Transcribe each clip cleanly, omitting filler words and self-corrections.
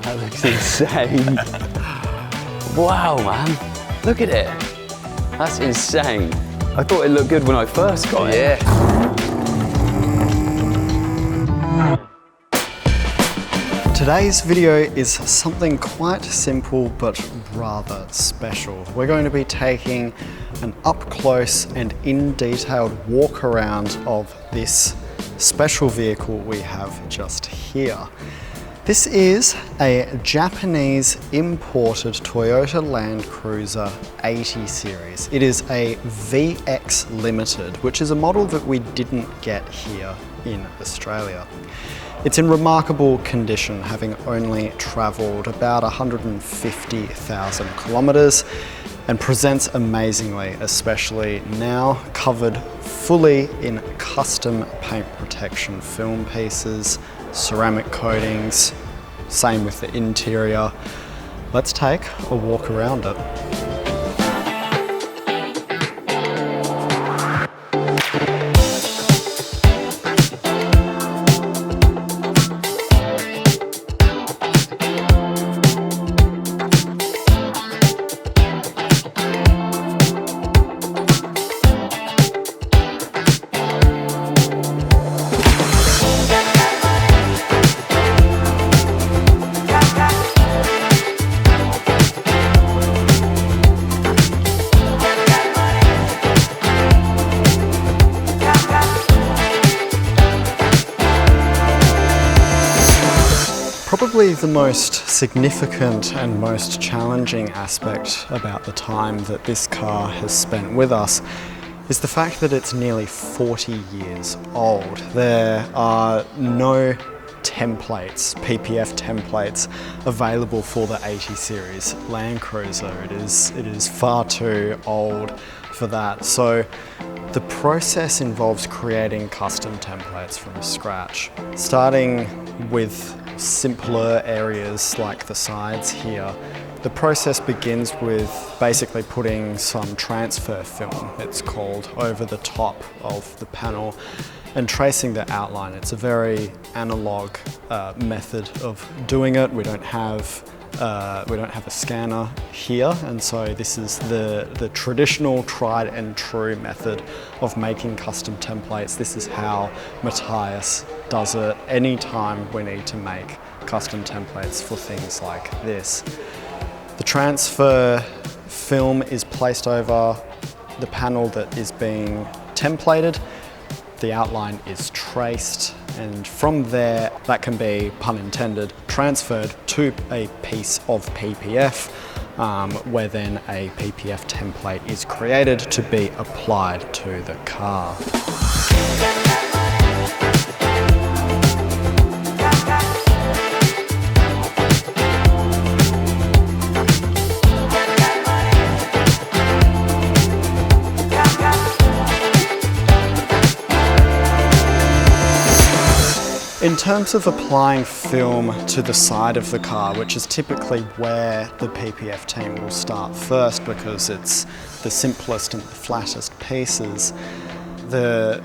That looks insane. Wow, man. Look at it. That's insane. I thought it looked good when I first got it. Yeah. Today's video is something quite simple but rather special. We're going to be taking an up-close and in-detailed walk around of this special vehicle we have just here. This is a Japanese imported Toyota Landcruiser 80 series. It is a VX Limited, which is a model that we didn't get here in Australia. It's in remarkable condition, having only travelled about 150,000 kilometres, and presents amazingly, especially now covered fully in custom paint protection film pieces, ceramic coatings, same with the interior. Let's take a walk around it. Probably the most significant and most challenging aspect about the time that this car has spent with us is the fact that it's nearly 40 years old. There are no templates, PPF templates, available for the 80 series Landcruiser. It is far too old for that. So the process involves creating custom templates from scratch, starting with simpler areas like the sides here. The process begins with basically putting some transfer film, it's called, over the top of the panel and tracing the outline. It's a very analog method of doing it. We don't have a scanner here, and so this is the traditional tried and true method of making custom templates. This is how Matthias does it anytime we need to make custom templates for things like this. The transfer film is placed over the panel that is being templated. The outline is traced, and from there, that can be, pun intended, transferred to a piece of PPF, where then a PPF template is created to be applied to the car. In terms of applying film to the side of the car, which is typically where the PPF team will start first because it's the simplest and the flattest pieces, the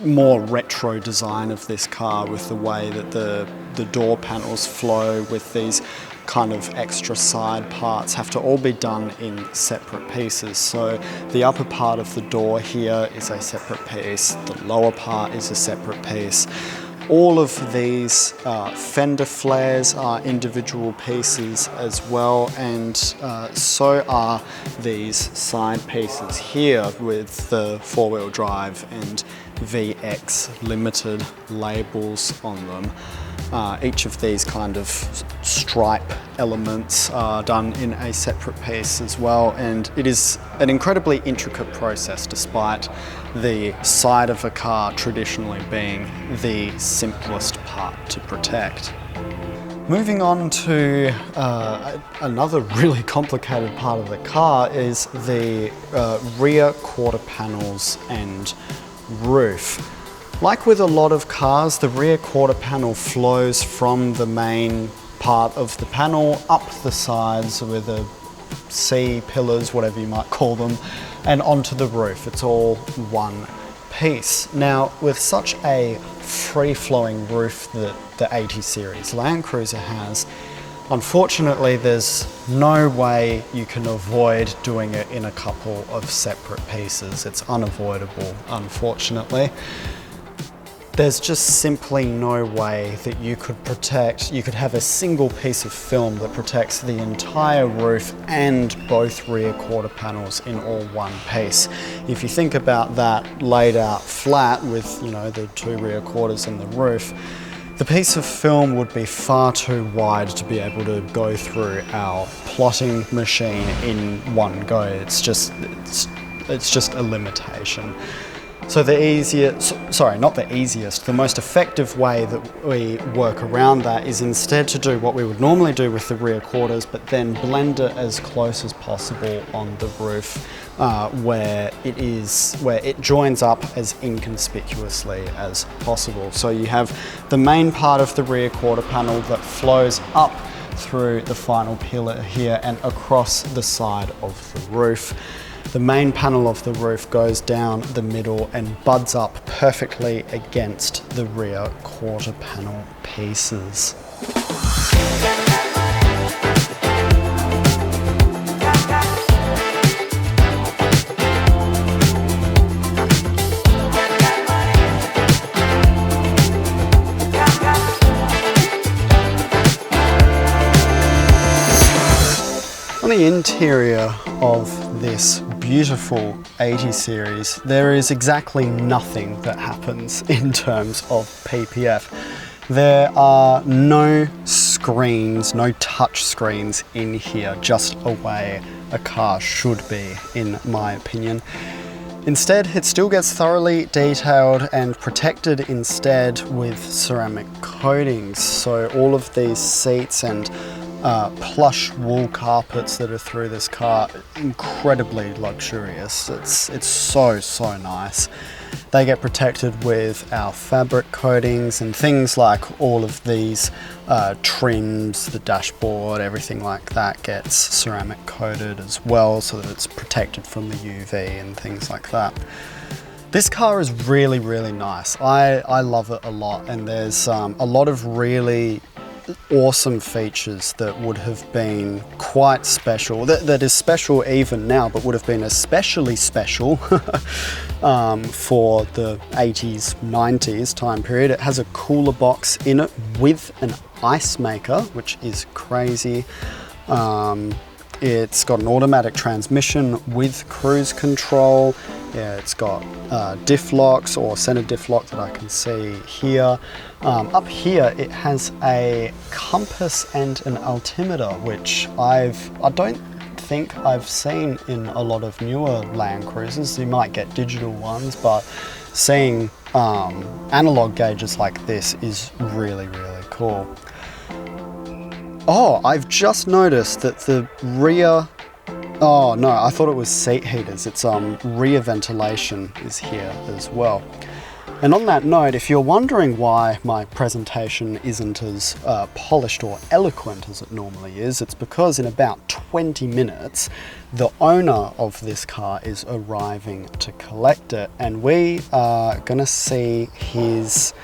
more retro design of this car with the way that the door panels flow with these kind of extra side parts have to all be done in separate pieces. So the upper part of the door here is a separate piece, the lower part is a separate piece. All of these fender flares are individual pieces as well, and so are these side pieces here with the four-wheel drive and VX Limited labels on them. Each of these kind of stripe elements are done in a separate piece as well, and it is an incredibly intricate process despite the side of a car traditionally being the simplest part to protect. Moving on to another really complicated part of the car is the rear quarter panels and roof. Like with a lot of cars, the rear quarter panel flows from the main part of the panel up the sides with the C pillars, whatever you might call them, and onto the roof. It's all one piece. Now, with such a free-flowing roof that the 80 series Landcruiser has, Unfortunately, there's no way you can avoid doing it in a couple of separate pieces. It's unavoidable, unfortunately. There's just simply no way that you could have a single piece of film that protects the entire roof and both rear quarter panels in all one piece. If you think about that laid out flat with, you know, the two rear quarters and the roof, the piece of film would be far too wide to be able to go through our plotting machine in one go. It's just a limitation. So the most effective way that we work around that is instead to do what we would normally do with the rear quarters, but then blend it as close as possible on the roof where it joins up as inconspicuously as possible. So you have the main part of the rear quarter panel that flows up through the final pillar here and across the side of the roof. The main panel of the roof goes down the middle and buds up perfectly against the rear quarter panel pieces. On the interior of this beautiful 80 series, there is exactly nothing that happens in terms of PPF. There are no screens, no touch screens in here, just a way a car should be, in my opinion. Instead, it still gets thoroughly detailed and protected instead with ceramic coatings. So all of these seats and plush wool carpets that are through this car, incredibly luxurious. It's so nice. They get protected with our fabric coatings and things like all of these trims, the dashboard, everything like that gets ceramic coated as well so that it's protected from the UV and things like that. This car is really nice. I love it a lot, and there's a lot of really awesome features that would have been quite special, that is special even now, but would have been especially special for the 80s, 90s time period. It has a cooler box in it with an ice maker, which is crazy. It's got an automatic transmission with cruise control. Yeah, it's got diff locks or center diff lock that I can see here. Up here, it has a compass and an altimeter, which I don't think I've seen in a lot of newer Landcruisers. You might get digital ones, but seeing analog gauges like this is really cool. Oh, I've just noticed that the rear, oh no, I thought it was seat heaters. It's rear ventilation is here as well. And on that note, if you're wondering why my presentation isn't as polished or eloquent as it normally is, it's because in about 20 minutes, the owner of this car is arriving to collect it, and we are gonna see his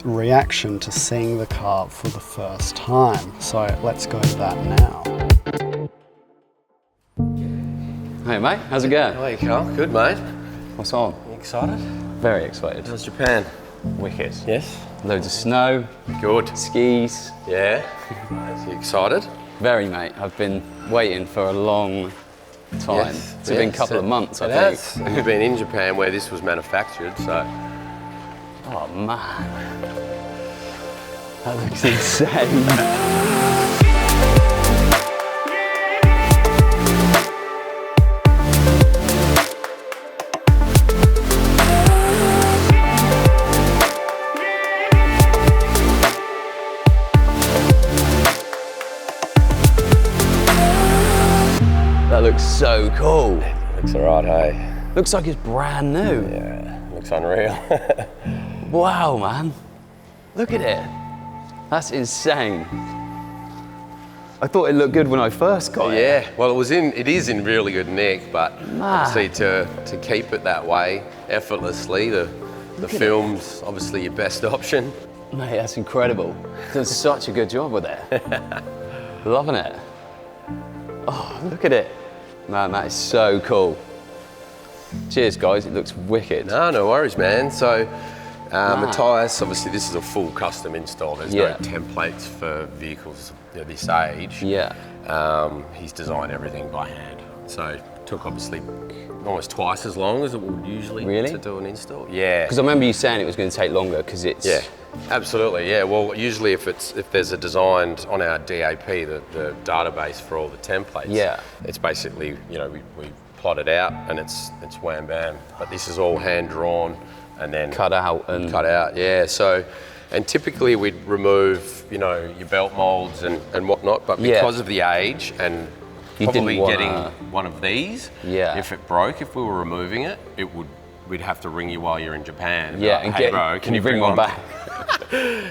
reaction to seeing the car for the first time. So let's go to that now. Hey mate, how's it going? How are you, Karl? Good, mate. What's on? You excited? Very excited. How's Japan? Wicked. Yes? Loads of snow. Good. Skis. Yeah? Are you excited? Very, mate. I've been waiting for a long time. Yes. It's been a couple of months, I think. Has. You've been in Japan where this was manufactured, so... Oh man, that looks insane. That looks so cool. Looks alright, hey? Looks like it's brand new. Yeah, looks unreal. Wow, man. Look at it. That's insane. I thought it looked good when I first got it. Yeah, well it is in really good nick, but obviously to keep it that way effortlessly, the film's obviously your best option. Mate, that's incredible. Done such a good job with it. Loving it. Oh, look at it. Man, that is so cool. Cheers, guys. It looks wicked. No worries, man. So, Matthias, obviously this is a full custom install. There's no templates for vehicles this age. Yeah. He's designed everything by hand. So it took obviously almost twice as long as it would usually to do an install. Yeah. Because I remember you saying it was going to take longer because it's... Yeah, absolutely, yeah. Well, usually if there's a designed on our DAP, the database for all the templates, it's basically, we plot it out and it's wham bam. But this is all hand drawn and then cut out, yeah. So, and typically we'd remove, your belt molds and whatnot, but because of the age and probably getting one of these, if it broke, if we were removing it, we'd have to ring you while you're in Japan. Yeah, and hey bro, can you bring one back?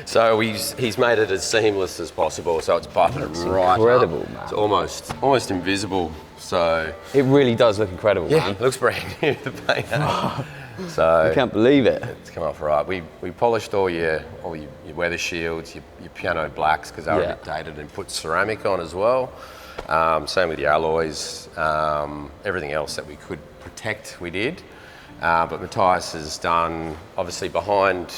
So he's made it as seamless as possible, so it's buttoned right incredible, up. man. It's almost invisible. So it really does look incredible, man. It looks brand new, the paint. So I can't believe it. It's come off right. We polished all your weather shields, your piano blacks because they were a bit dated, and put ceramic on as well. Same with your alloys, everything else that we could protect, we did. But Matthias has done, obviously behind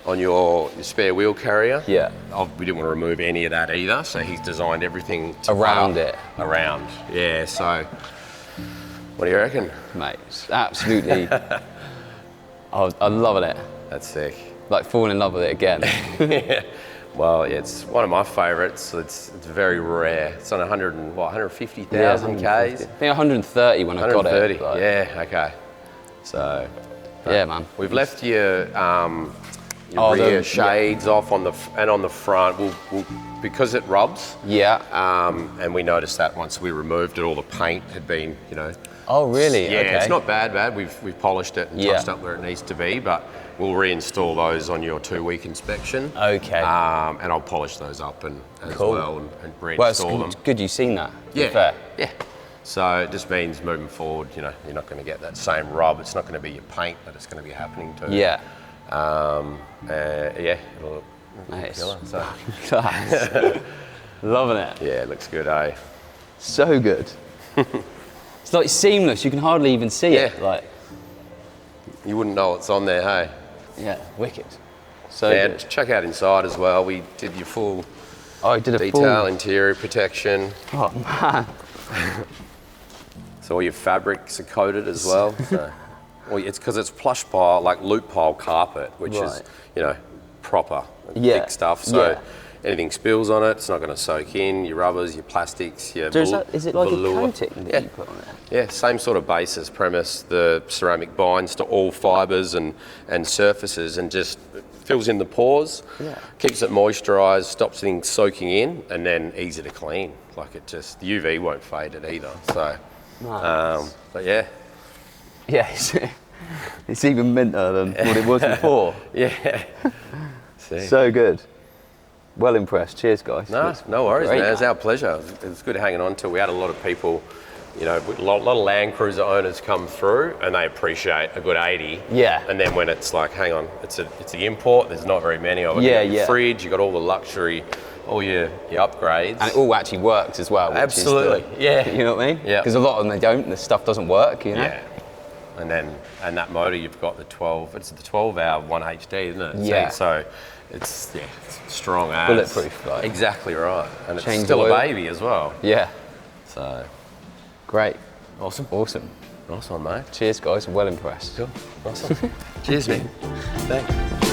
on your spare wheel carrier. Yeah. We didn't want to remove any of that either, so he's designed everything around it. Around, yeah. So, what do you reckon? Mate, it's absolutely, I'm loving it. That's sick. Like falling in love with it again. Yeah. Well, it's one of my favourites. It's very rare. It's on 150,000 Ks. I think 130 when I got it. Like. Yeah, okay. So, yeah, man. We've left your rear shades off on the front. We'll because it rubs. Yeah. And we noticed that once we removed it, all the paint had been, Oh, really? Yeah, okay. it's not bad. We've polished it and touched up where it needs to be, but we'll reinstall those on your 2-week inspection. Okay. And I'll polish those up as well and reinstall them. It's good you've seen that. Yeah. Fair. Yeah. So it just means moving forward, you're not going to get that same rub. It's not going to be your paint that it's going to be happening to. Yeah. It'll look nice. killer. So. Loving it. Yeah, it looks good, eh? So good. It's like seamless. You can hardly even see it. Like. You wouldn't know it's on there, hey? Yeah, wicked. So good. Check out inside as well. We did your full detail interior protection. Oh man. So all your fabrics are coated as well. So, it's because it's plush pile, like loop pile carpet, which is, proper, thick stuff. So anything spills on it, it's not going to soak in. Your rubbers, your plastics, your is it like a coating that you put on it? Yeah, same sort of basis premise. The ceramic binds to all fibres and surfaces and just fills in the pores, keeps it moisturised, stops things soaking in, and then easy to clean. Like the UV won't fade it either. So, nice. But yeah. Yeah, it's even minter than what it was before. Yeah. So good. Well impressed. Cheers, guys. No worries, man. It's our pleasure. It's good hanging on to. We had a lot of people, a lot of Landcruiser owners come through and they appreciate a good 80. Yeah. And then when it's like, hang on, it's the import, there's not very many of it. Yeah, you got your fridge, you got all the luxury, all your upgrades. And it all actually works as well. Absolutely. You know what I mean? Yeah. Because a lot of them, they don't, the stuff doesn't work, Yeah. And that motor, you've got the 12-hour 1HD, isn't it? Yeah. So it's strong as. Bulletproof. Like. Exactly right. And it's Change still oil. a baby as well. Yeah. So. Great. Awesome. Nice one, mate. Cheers, guys. I'm well impressed. Cool. Awesome. Cheers, man. Thanks.